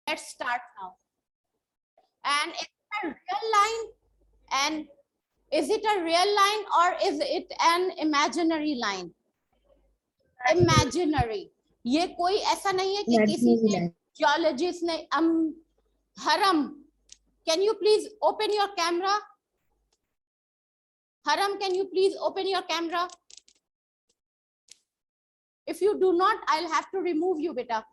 Let's start now. And is it a real line? And is it a real line or is it an imaginary line? Imaginary. ये कोई ऐसा नहीं है कि किसी ने जियोलॉजिस्ट ने हरम, can you please open your camera? Haram, can you please open your camera? If you do not, I'll have to remove you, beta.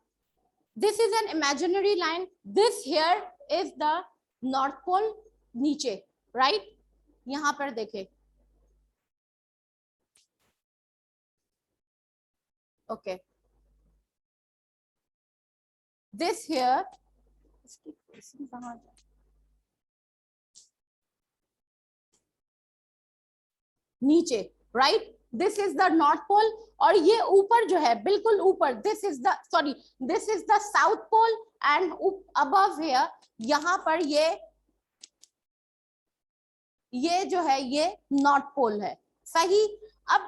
This is an imaginary line. This here is the North Pole, नीचे, right? यहाँ पर देखे. Okay. This here. नीचे, right? This is the North Pole और ये ऊपर जो है बिल्कुल ऊपर, this is the South Pole and above here यहाँ पर ये जो है ये North Pole है, सही? अब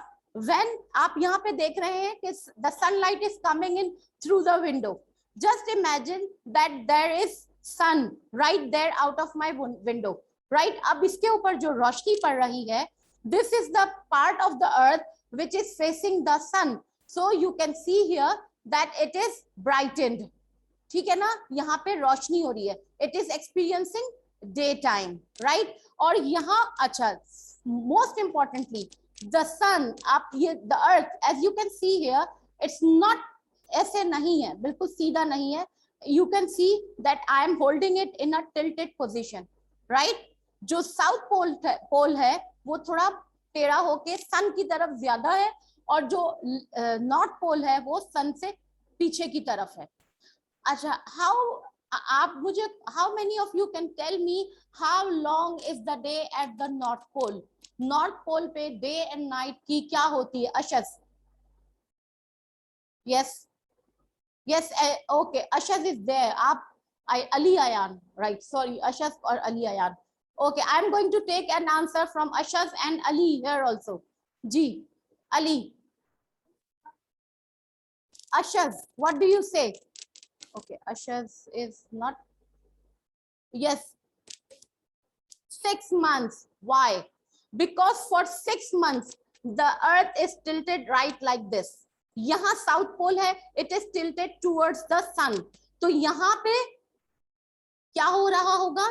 when आप यहाँ पे देख रहे हैं कि the sunlight is coming in through the window, just imagine that there is sun right there out of my window, right? अब इसके ऊपर जो रोशनी पड़ रही है, this is the part of the earth which is facing the sun, so you can see here that it is brightened. ठीक है ना, यहाँ पे रोशनी हो रही है, it is experiencing daytime, right? और यहाँ अच्छा, most importantly the sun, आप ये the earth, as you can see here, it's not ऐसे नहीं है, बिल्कुल सीधा नहीं है. You can see that I am holding it in a tilted position, right? जो साउथ पोल है वो थोड़ा टेढ़ा होके सन की तरफ ज्यादा है और जो नॉर्थ पोल है वो सन से पीछे की तरफ है. अच्छा, आप मुझे how many of you can tell me how long is the day at the North Pole? North Pole पे day and night की क्या होती है? अशस, yes, okay, Ashaz is there. Ali Ayan, right? Sorry, Ashaz or Ali Ayan. Okay, I'm going to take an answer from Ashaz and Ali here also. Ji, Ali. Ashaz, what do you say? Okay, Ashaz is not. Yes, 6 months. Why? Because for 6 months, the earth is tilted right like this. यहाँ south pole है, it is tilted towards the sun. तो यहाँ पे क्या हो रहा होगा?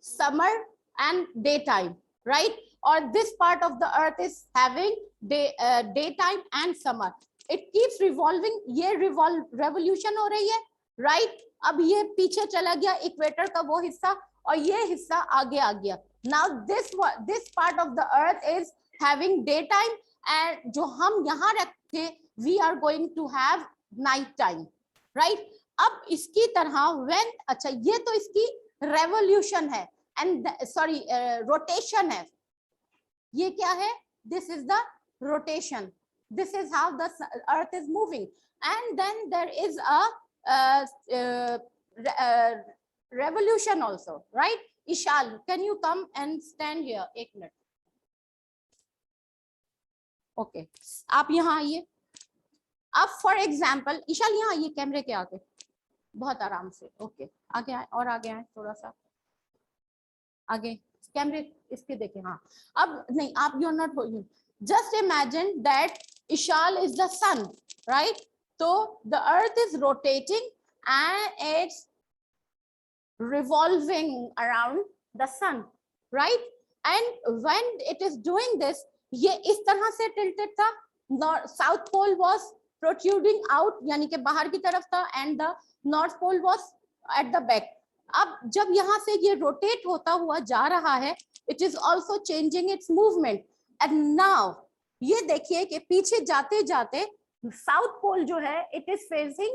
Summer and day time, right? और this part of the earth is having day time and summer. It keeps revolving, ये रेवोल्यूशन हो रही है, राइट? अब ये पीछे चला गया इक्वेटर का वो हिस्सा और ये हिस्सा आगे आ गया. Now this part of the earth is having day time and जो हम यहाँ रखे we are going to have night time, right? अब इसकी तरह when, अच्छा ये तो इसकी revolution है and sorry rotation है. ये क्या है? This is the rotation. This is how the earth is moving and then there is a revolution also, right? Ishal, can you come and stand here? एक मिनट. Okay, आप यहाँ आइए. अब for example Eshal यहाँ ये कैमरे के आगे बहुत आराम से. ओके, आगे आए और आगे आए, थोड़ा सा आगे, कैमरे इसके देखें. हाँ, अब नहीं, आप you are not holding. Just imagine that ईशाल इज द सन, राइट? तो the earth is rotating and it's revolving around the sun, right? And when it is doing this, ये इस तरह से टिल्टेड था. South pole was protruding out, यानी कि बाहर की तरफ था and the north pole was at the back. अब जब यहाँ से ये रोटेट होता हुआ जा रहा है, it is also changing its movement and now ये देखिए कि पीछे जाते जाते साउथ पोल जो है it is facing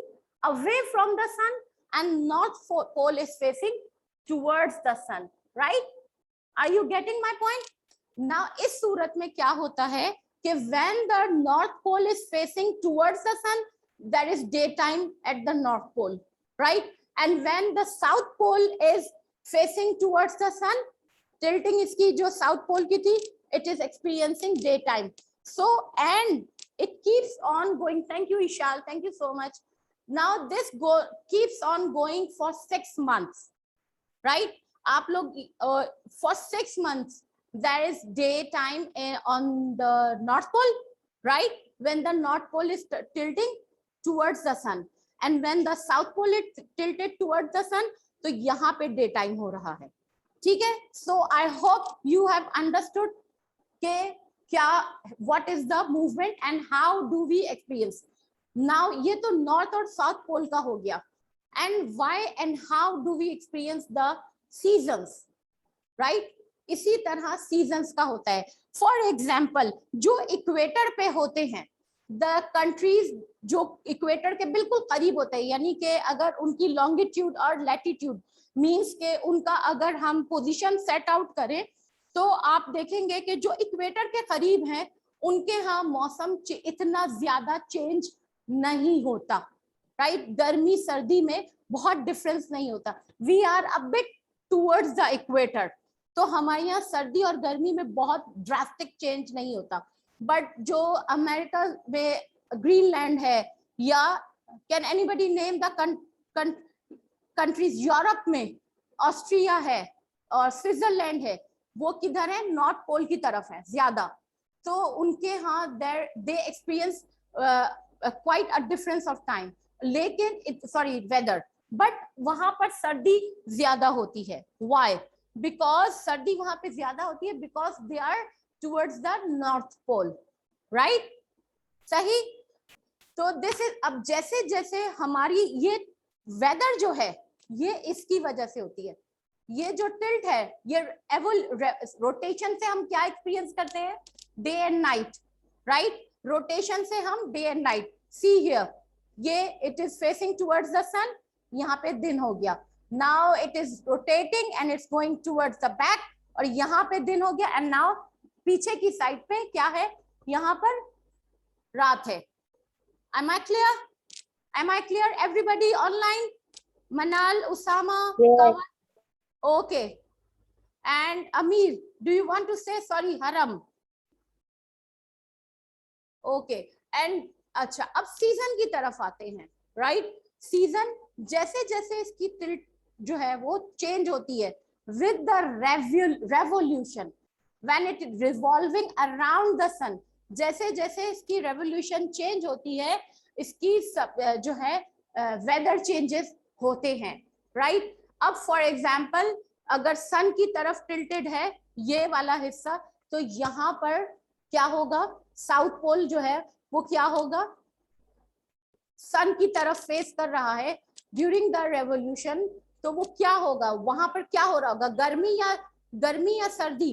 away from the sun and north pole is facing towards the sun, right? Are you getting my point? Now इस सूरत में क्या होता है कि when the north pole is facing towards the sun, there is daytime at the north pole, right? And when the south pole is facing towards the sun, tilting इसकी जो south pole की थी, it is experiencing daytime. So and it keeps on going. Thank you Ishal, thank you so much. Now this keeps on going for 6 months, right? आप लोग for 6 months there is daytime on the North Pole, right? When the North Pole is tilting towards the sun, and when the South Pole is tilted towards the sun, तो यहाँ पे daytime हो रहा है, ठीक है? So I hope you have understood के क्या what is the movement and how do we experience. Now ये तो North और South Pole का हो गया, and why and how do we experience the seasons, right? इसी तरह सीजन्स का होता है. फॉर एग्जाम्पल जो इक्वेटर पे होते हैं, द कंट्रीज जो इक्वेटर के बिल्कुल करीब होते हैं, यानी कि अगर उनकी लॉन्गिट्यूड और लैटिट्यूड मींस के उनका अगर हम पोजीशन सेट आउट करें, तो आप देखेंगे कि जो इक्वेटर के करीब हैं उनके यहाँ मौसम इतना ज्यादा चेंज नहीं होता, राइट? गर्मी सर्दी में बहुत डिफरेंस नहीं होता. We are a bit towards the equator, तो हमारे यहाँ सर्दी और गर्मी में बहुत ड्रास्टिक चेंज नहीं होता. बट जो अमेरिका में ग्रीनलैंड है, या can anybody name the countries, Europe में ऑस्ट्रिया है और स्विट्जरलैंड है, वो किधर है? नॉर्थ पोल की तरफ है ज्यादा. तो उनके यहाँ they experience quite a difference of time, लेकिन सॉरी वेदर, बट वहां पर सर्दी ज्यादा होती है. व्हाई? बिकॉज सर्दी वहां पे ज्यादा होती है, because they are towards the north pole, right? सही. तो दिस इज, अब जैसे जैसे हमारी ये वेदर जो है ये इसकी वजह से होती है. ये जो टिल्ट है, ये रोटेशन से हम क्या एक्सपीरियंस करते हैं? Day and night, right? Rotation से हम day and night. See here, ये it is facing towards the sun, यहाँ पे दिन हो गया. Now it is rotating and it's going towards the back, और यहाँ पे दिन हो गया, and now पीछे की साइड पे क्या है? यहाँ पर रात है. Am I clear? Am I clear? Everybody online? Manal, Usama, Kawan? Okay. And Amir, do you want to say? Sorry, Haram. Okay. And अच्छा, अब सीजन की तरफ आते हैं, राइट? सीजन जैसे जैसे इसकी टिल्ट जो है वो चेंज होती है with the revolution, when it is revolving around the sun, जैसे जैसे इसकी रेवोल्यूशन चेंज होती है, इसकी जो है वेदर चेंजेस होते हैं, राइट? अब फॉर एग्जांपल अगर सन की तरफ टिल्टेड है ये वाला हिस्सा, तो यहाँ पर क्या होगा? साउथ पोल जो है वो क्या होगा? सन की तरफ फेस कर रहा है ड्यूरिंग द रेवोल्यूशन, तो वो क्या होगा? वहां पर क्या हो रहा होगा? गर्मी या सर्दी?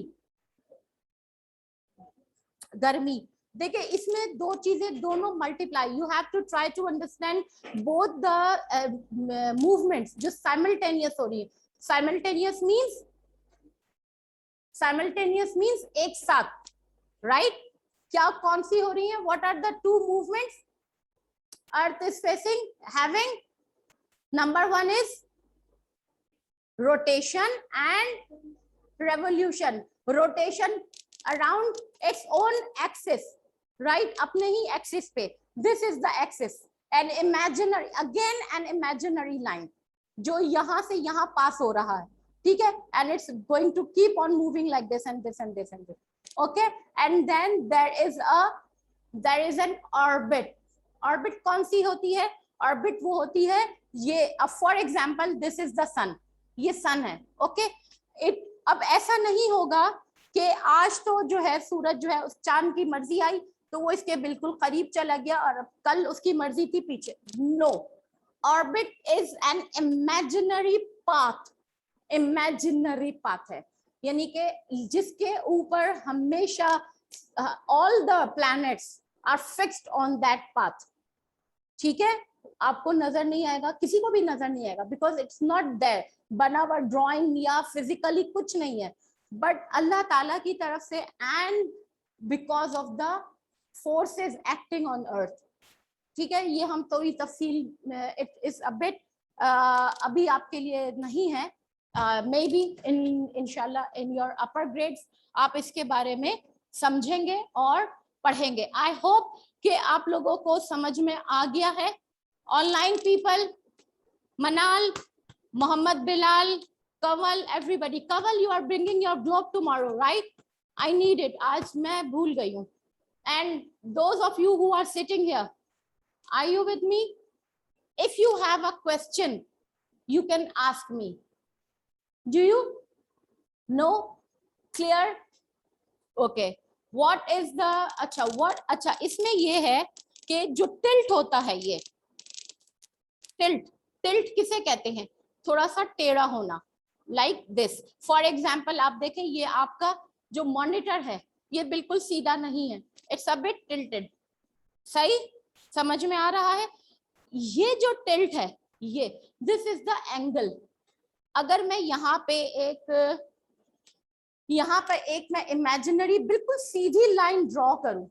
गर्मी. देखिए इसमें दो चीजें दोनों multiply, you have to try to understand both the movements जो साइमल्टेनियस हो रही है. साइमल्टेनियस मीन्स एक साथ, राइट? क्या कौन सी हो रही है? What are the two movements Earth is facing, having? Number one is rotation and revolution. Rotation around its own axis, right? अपने ही axis पे. This is the axis. An imaginary, again an imaginary line, जो यहाँ से यहाँ पास हो रहा है, ठीक है? And it's going to keep on moving like this and this and this and this. Okay? And then there is an orbit. Orbit कौन सी होती है? ऑर्बिट वो होती है ये, अब for example this is the sun, ये सन है, ओके? अब ऐसा नहीं होगा कि आज तो जो है सूरज जो है उस चांद की मर्जी आई तो वो इसके बिल्कुल करीब चला गया और अब कल उसकी मर्जी थी पीछे. No, orbit is an imaginary path है, यानी कि जिसके ऊपर हमेशा all the planets are fixed on that path. ठीक है? आपको नजर नहीं आएगा, किसी को भी नजर नहीं आएगा, बिकॉज इट्स नॉट देयर, बना हुआ ड्रॉइंग या फिजिकली कुछ नहीं है, बट अल्लाह ताला की तरफ से and because of the forces acting on earth. ठीक है? ये हम थोड़ी तफसील, इट इज अ बिट अभी आपके लिए नहीं है, मे बी इंशाल्लाह इन योर अपर ग्रेड्स आप इसके बारे में समझेंगे और पढ़ेंगे. आई होप कि आप लोगों को समझ में आ गया है. Online people, Manal, Mohammed Bilal, Kaval, everybody. Kaval, you are bringing your globe tomorrow, right? I need it. आज मैं भूल गई हूँ. And those of you who are sitting here, are you with me? If you have a question, you can ask me. Do you? No? Clear? Okay. What is the, अच्छा इसमें ये है कि जो tilt होता है, ये tilt किसे कहते हैं? थोड़ा सा टेढ़ा होना, like this. For example, आप देखें ये आपका जो मॉनिटर है ये बिल्कुल सीधा नहीं है, it's a bit tilted. सही समझ में आ रहा है? ये जो टिल्ट है ये, this is the angle. अगर मैं यहाँ पे मैं इमेजिनरी बिल्कुल सीधी लाइन ड्रॉ करूं,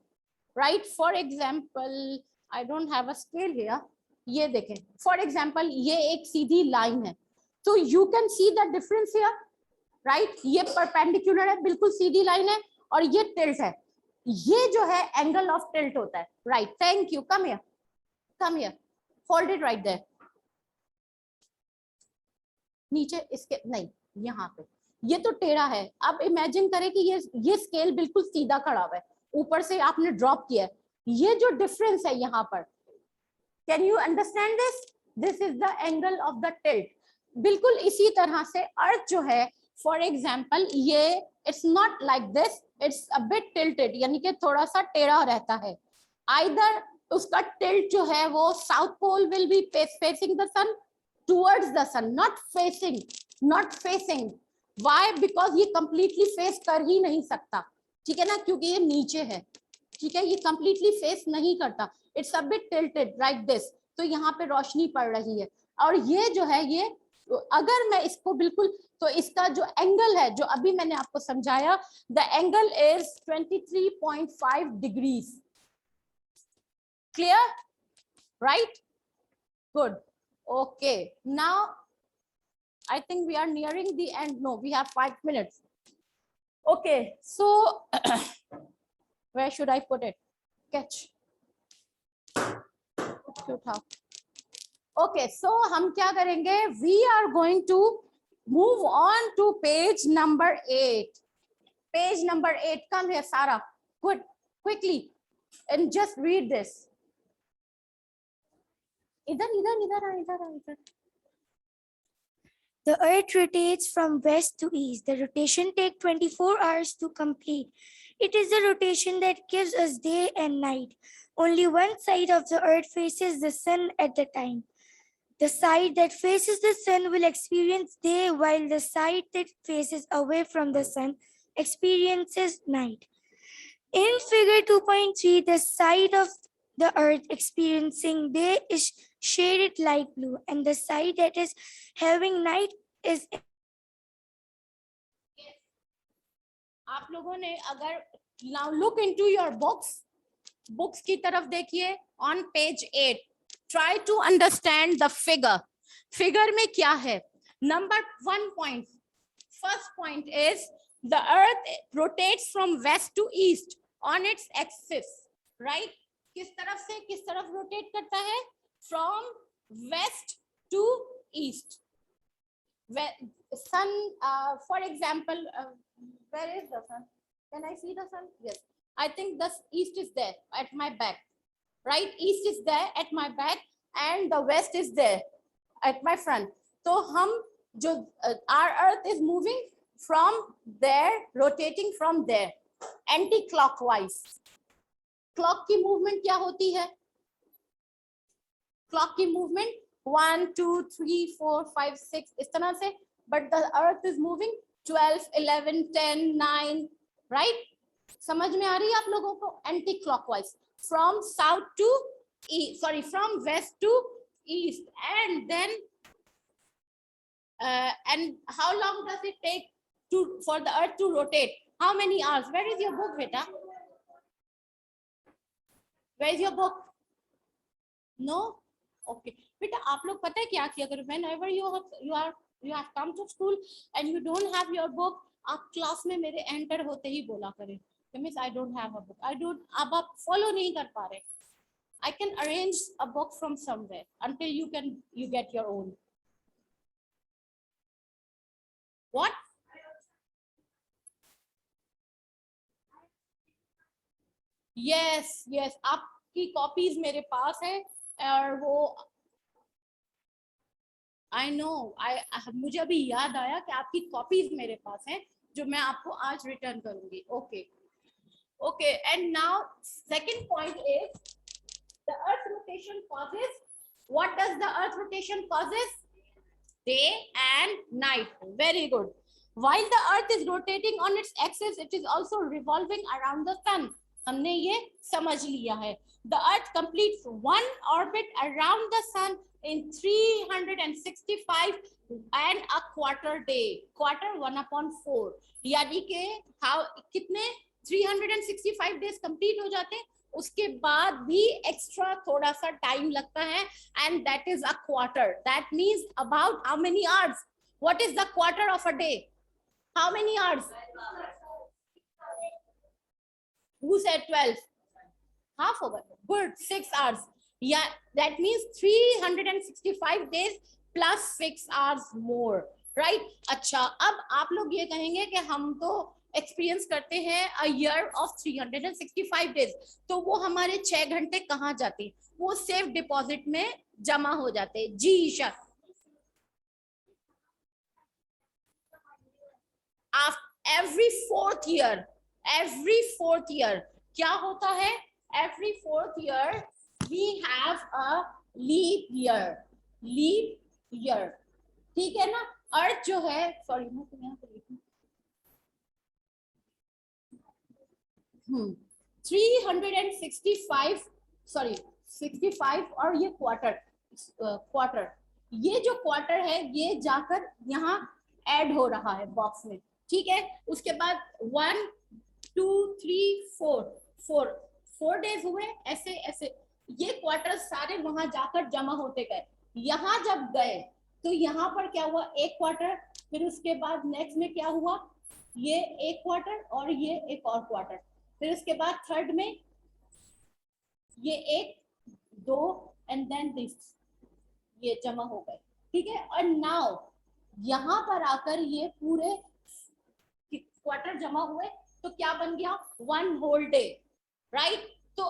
right? For example, I don't have a scale here. ये देखें, फॉर एग्जाम्पल ये एक सीधी लाइन है, तो you can see the difference here, right? ये परपेंडिकुलर है, बिल्कुल सीधी लाइन है, और ये टिल्ट है. ये जो है एंगल ऑफ टिल्ट होता है, right? Thank you. Come here, hold it right there. नीचे इसके नहीं, यहाँ पे ये तो टेढ़ा है. अब इमेजिन करें कि ये स्केल बिल्कुल सीधा खड़ा हुआ है, ऊपर से आपने ड्रॉप किया है. ये जो डिफरेंस है यहाँ पर, can you understand this? This is the angle of the tilt. बिल्कुल इसी तरह से अर्थ जो है, फॉर एग्जाम्पल ये, it's not like this, it's a bit tilted, यानी कि थोड़ा सा टेढ़ा रहता है. आइदर उसका टिल्ट जो है वो south pole will be facing the sun, towards the sun, not facing. Why? Because ये completely face कर ही नहीं सकता, ठीक है ना, क्योंकि ये नीचे है, ठीक है, ये completely face नहीं करता. It's a bit tilted like this. तो यहाँ पे रोशनी पड़ रही है, और ये जो है ये, अगर मैं इसको बिल्कुल, तो इसका जो एंगल है जो अभी मैंने आपको समझाया, the angle is 23.5 degrees. Clear? Right? Good. Okay, now I think we are nearing the end. No, we have 5 minutes. Okay, so where should I put it? Catch. Okay, so हम क्या करेंगे? We are going to move on to page number 8. Page number 8. Come here, Sarah. Quickly, and just read this. The Earth rotates from west to east. The rotation takes 24 hours to complete. It is the rotation that gives us day and night. Only one side of the Earth faces the sun at the time. The side that faces the sun will experience day, while the side that faces away from the sun experiences night. In figure 2.3, the side of the Earth experiencing day is shaded light blue, and the side that is having night is. आप लोगों ने अगर now look into your books की तरफ देखिए, on page 8. Try to understand the figure. Figure में क्या है? Number 1 point. First point is the Earth rotates from west to east on its axis, right? किस तरफ रोटेट करता है? From west to east. Sun, for example, where is the sun? Can I see the sun? Yes. I think the east is there at my back, right? East is there at my back and the west is there at my front. So our Earth is moving from there, rotating from there, anti-clockwise. Clock की movement क्या होती है? Clock की movement 1 2 3 4 5 6 इस तरह से, but the earth is moving 12 11 10 9, right? समझ में आ रही है आप लोगों को? Anticlockwise, from south to from west to east. And then and how long does it take for the earth to rotate? How many hours? Where is your book, beta? Where is your book? No? Okay. Beta, आप लोग पता है क्या किया करो? Whenever you have come to school and you don't have your book, आप class में मेरे एंटर होते ही बोला करें, miss I don't have a book. अब आप फॉलो नहीं कर पा रहे. I can arrange a book from somewhere until you get your own. What? Yes, yes, आपकी कॉपीज मेरे पास है और वो I know, मुझे अभी याद आया कि आपकी कॉपीज मेरे पास हैं जो मैं आपको आज रिटर्न करूंगी. Okay okay. And now second point is the earth rotation causes, what does the earth rotation causes? Day and night. Very good. While the earth is rotating on its axis, it is also revolving around the sun. हमने ये समझ लिया है. The earth completes one orbit around the sun in 365 and a quarter day. Quarter 1/4. यानी कि कितने 365 days complete हो जाते हैं, उसके बाद भी एक्स्ट्रा थोड़ा सा टाइम लगता है, and that is a quarter. That means about how many hours? What is the quarter of a day? How many hours? Who said 12? Half over. Good. 6 hours. Yeah, that means 365 days plus 6 hours more. Right? अच्छा, अब आप लोग ये कहेंगे कि हम तो experience करते हैं अ ईयर ऑफ 365 डेज, तो वो हमारे 6 घंटे कहाँ जाते हैं? वो सेफ डिपॉजिट में जमा हो जाते हैं. जी ईशा. एवरी फोर्थ ईयर क्या होता है? Every fourth year we have a leap year. ठीक है ना? अर्थ जो है, सॉरी मैं तो यहाँ पे लिखूं, 365 सॉरी 65 और ये क्वार्टर, ये जो क्वार्टर है ये जाकर यहाँ ऐड हो रहा है बॉक्स में. ठीक है? उसके बाद 1 2 3 4 डेज हुए. ऐसे ऐसे ये क्वार्टर सारे वहां जाकर जमा होते गए. यहाँ जब गए तो यहाँ पर क्या हुआ? एक क्वार्टर. फिर उसके बाद नेक्स्ट में क्या हुआ? ये एक क्वार्टर और ये एक और क्वार्टर. फिर उसके बाद थर्ड में ये 1 2 एंड देन दिस, ये जमा हो गए. ठीक है? और नाउ यहाँ पर आकर ये पूरे क्वार्टर जमा हुए तो क्या बन गया? 1 होल डे. राइट? तो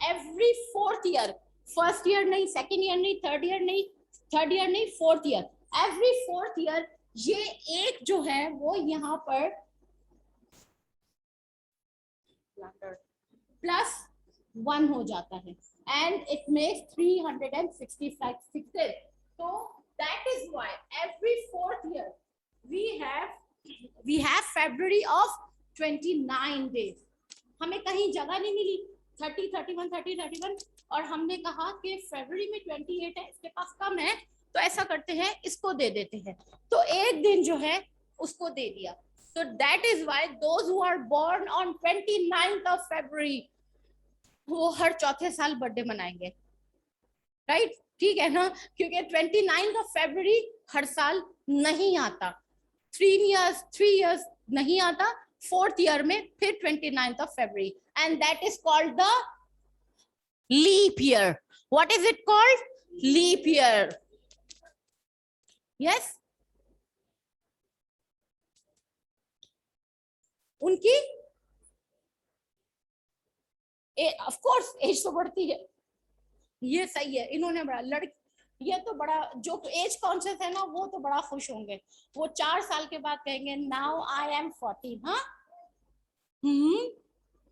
every fourth year, first year नहीं, सेकेंड ईयर नहीं, थर्ड ईयर नहीं, fourth year, every fourth year ये एक जो है वो यहाँ पर +1 हो जाता है, and it makes 365. So that is why every fourth year we have February of 29 days. हमें कहीं जगह नहीं मिली 30 31 और हमने कहा कि फरवरी में 28 है, इसके पास कम है तो ऐसा करते हैं इसको दे देते हैं, तो एक दिन जो है उसको दे दिया. So that is why those who are born on 29th of February वो हर चौथे साल बर्थडे मनाएंगे. राइट? ठीक है ना? क्योंकि 29th of February हर साल नहीं आता, 3 years नहीं आता, फोर्थ ईयर में फिर 29th of February, and that is called the leap year. What is it called? Leap year. Yes? उनकी ऑफ कोर्स एज तो बढ़ती है, ये सही है. इन्होंने बड़ा ये तो बड़ा जो एज कॉन्शियस है ना वो तो बड़ा खुश होंगे. वो 4 साल के बाद कहेंगे नाउ आई एम 14. हाँ,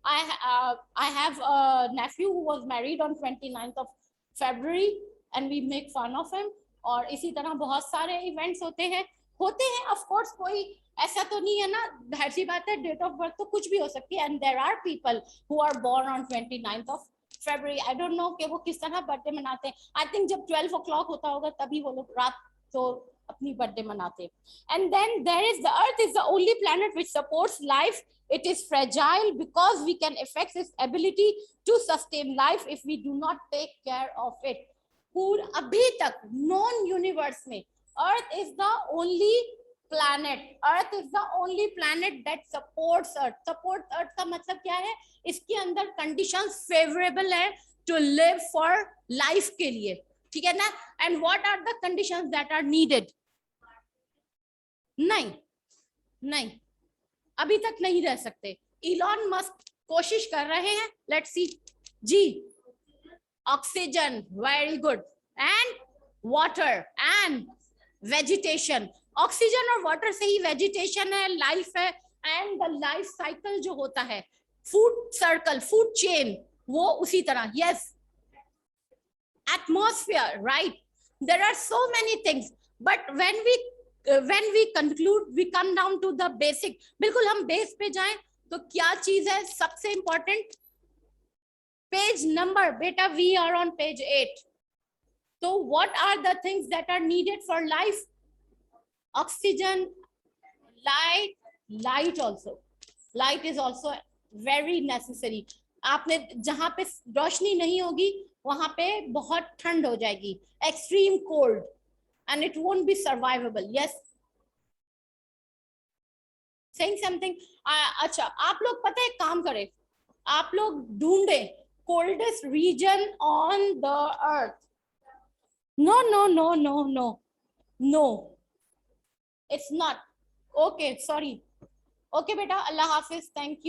I have a nephew who was married on 29th of February and we make fun of him. और इसी तरह बहुत सारे इवेंट्स होते हैं ऑफ कोर्स. कोई ऐसा तो नहीं है ना, जाहिर सी बात है डेट ऑफ बर्थ तो कुछ भी हो सकती है, and there are people who are born on 29th of February. I don't know कि वो किस तरह बर्थडे मनाते हैं. आई थिंक जब 12 o'clock होता होगा तभी वो लोग रात तो अपनी बर्थडे मनाते हैं. And then there is the earth is the only planet which supports life. It is fragile because we can affect its ability to sustain life if we do not take care of it. पूरा अभी तक known universe में Earth is the only planet. Earth is the only planet that supports Earth. Support Earth का मतलब क्या है? इसके अंदर conditions favorable है टू लिव फॉर लाइफ के लिए, ठीक है ना। And what are the conditions that are needed? नहीं नहीं, अभी तक नहीं रह सकते। इलॉन मस्क कोशिश कर रहे हैं, लेट्स सी जी। Oxygen, very good, and water and vegetation. Oxygen और वाटर से ही वेजिटेशन है, लाइफ है, एंड द लाइफ साइकिल जो होता है, फूड सर्कल, फूड चेन, वो उसी तरह। Yes, atmosphere, right? There are so many things, but when we conclude, we come down to the basic। बिल्कुल हम बेस पे जाएं तो क्या चीज है सबसे इंपॉर्टेंट? पेज नंबर, बेटा we are on page 8। so what are the things that are needed for life? Oxygen, light also, light is also very necessary। आपने जहां पे रोशनी नहीं होगी वहां पे बहुत ठंड हो जाएगी, extreme cold, and it won't be survivable. Yes, saying something. अच्छा, आप लोग पता है, काम करें, आप लोग ढूंढे coldest region on the earth. No no no no no no, it's not. Okay, sorry. Okay बेटा, अल्लाह हाफिज, थैंक यू।